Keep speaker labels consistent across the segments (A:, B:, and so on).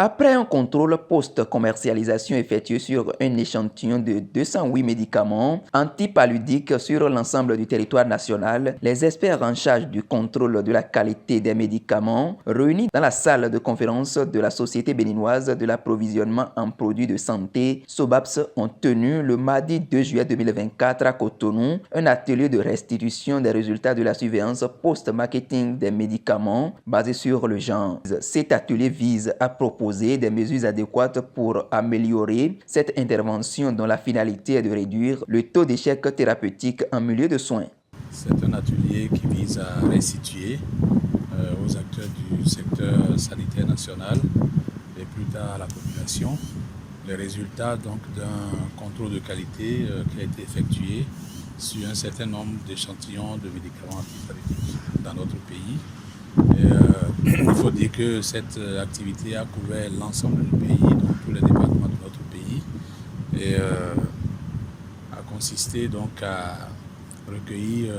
A: Après un contrôle post-commercialisation effectué sur un échantillon de 208 médicaments antipaludiques sur l'ensemble du territoire national, les experts en charge du contrôle de la qualité des médicaments réunis dans la salle de conférence de la Société béninoise de l'approvisionnement en produits de santé, SOBAPS, ont tenu le mardi 2 juillet 2024 à Cotonou un atelier de restitution des résultats de la surveillance post-marketing des médicaments basé sur le genre. Cet atelier vise à proposer des mesures adéquates pour améliorer cette intervention dont la finalité est de réduire le taux d'échec thérapeutique en milieu de soins.
B: C'est un atelier qui vise à restituer aux acteurs du secteur sanitaire national et plus tard à la population les résultats d'un contrôle de qualité qui a été effectué sur un certain nombre d'échantillons de médicaments antipaludiques dans notre pays. Il faut dire que cette activité a couvert l'ensemble du pays, donc tous les départements de notre pays, et a consisté donc à recueillir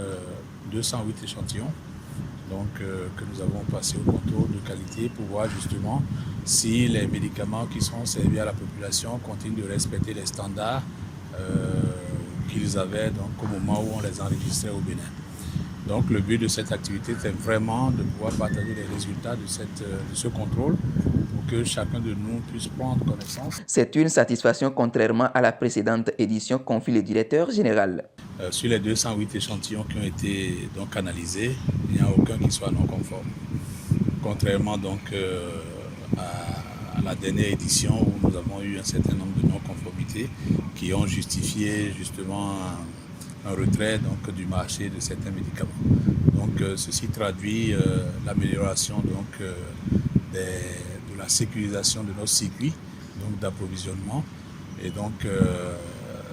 B: 208 échantillons que nous avons passés au contrôle de qualité pour voir justement si les médicaments qui sont servis à la population continuent de respecter les standards qu'ils avaient donc, au moment où on les enregistrait au Bénin. Donc le but de cette activité c'est vraiment de pouvoir partager les résultats de ce contrôle pour que chacun de nous puisse prendre connaissance.
A: C'est une satisfaction contrairement à la précédente édition, confie le directeur général.
B: Sur les 208 échantillons qui ont été donc analysés, il n'y a aucun qui soit non conforme. Contrairement donc à la dernière édition où nous avons eu un certain nombre de non-conformités qui ont justifié justement un retrait donc, du marché de certains médicaments. Donc ceci traduit l'amélioration de la sécurisation de nos circuits d'approvisionnement et donc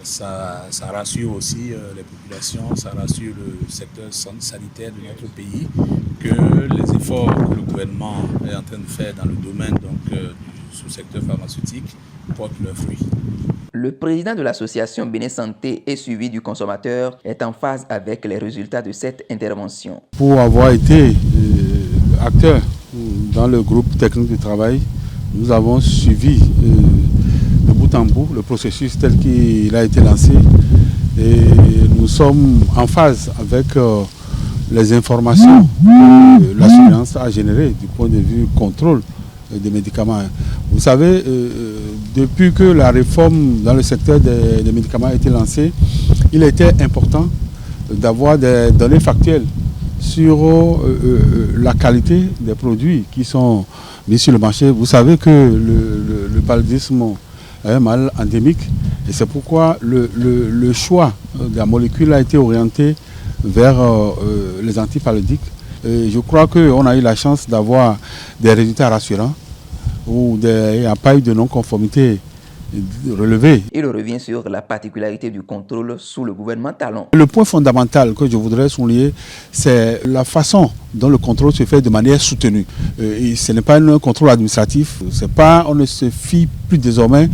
B: ça rassure aussi les populations, ça rassure le secteur sanitaire de notre pays que les efforts que le gouvernement est en train de faire dans le domaine du sous-secteur pharmaceutique portent leurs fruits.
A: Le président de l'association Bénin Santé et Suivi du consommateur est en phase avec les résultats de cette intervention.
C: Pour avoir été acteur dans le groupe technique de travail, nous avons suivi de bout en bout le processus tel qu'il a été lancé et nous sommes en phase avec les informations que la surveillance a générées du point de vue contrôle des médicaments. Vous savez, depuis que la réforme dans le secteur des médicaments a été lancée, il était important d'avoir des données factuelles sur la qualité des produits qui sont mis sur le marché. Vous savez que le paludisme est un mal endémique et c'est pourquoi le choix de la molécule a été orienté vers les antipaludiques. Et je crois qu'on a eu la chance d'avoir des résultats rassurants où il n'y a pas eu de non-conformité relevée.
A: Il revient sur la particularité du contrôle sous le gouvernement Talon.
C: Le point fondamental que je voudrais souligner, c'est la façon dont le contrôle se fait de manière soutenue. Et ce n'est pas un contrôle administratif, on ne se fie plus désormais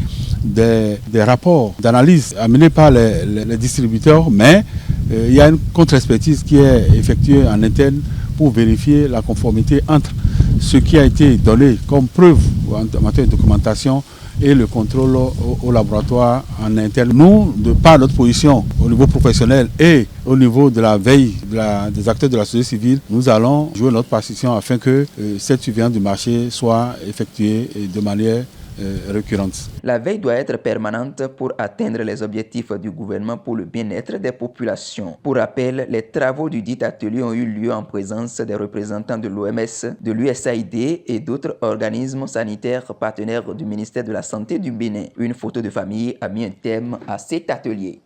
C: des rapports d'analyse amenés par les distributeurs, mais il y a une contre-expertise qui est effectuée en interne pour vérifier la conformité entre ce qui a été donné comme preuve en matière de documentation et le contrôle au laboratoire en interne. Nous, de par notre position au niveau professionnel et au niveau de la veille des acteurs de la société civile, nous allons jouer notre partition afin que cette surveillance du marché soit effectuée de manière récurrente.
A: La veille doit être permanente pour atteindre les objectifs du gouvernement pour le bien-être des populations. Pour rappel, les travaux du dit atelier ont eu lieu en présence des représentants de l'OMS, de l'USAID et d'autres organismes sanitaires partenaires du ministère de la Santé du Bénin. Une photo de famille a mis un thème à cet atelier.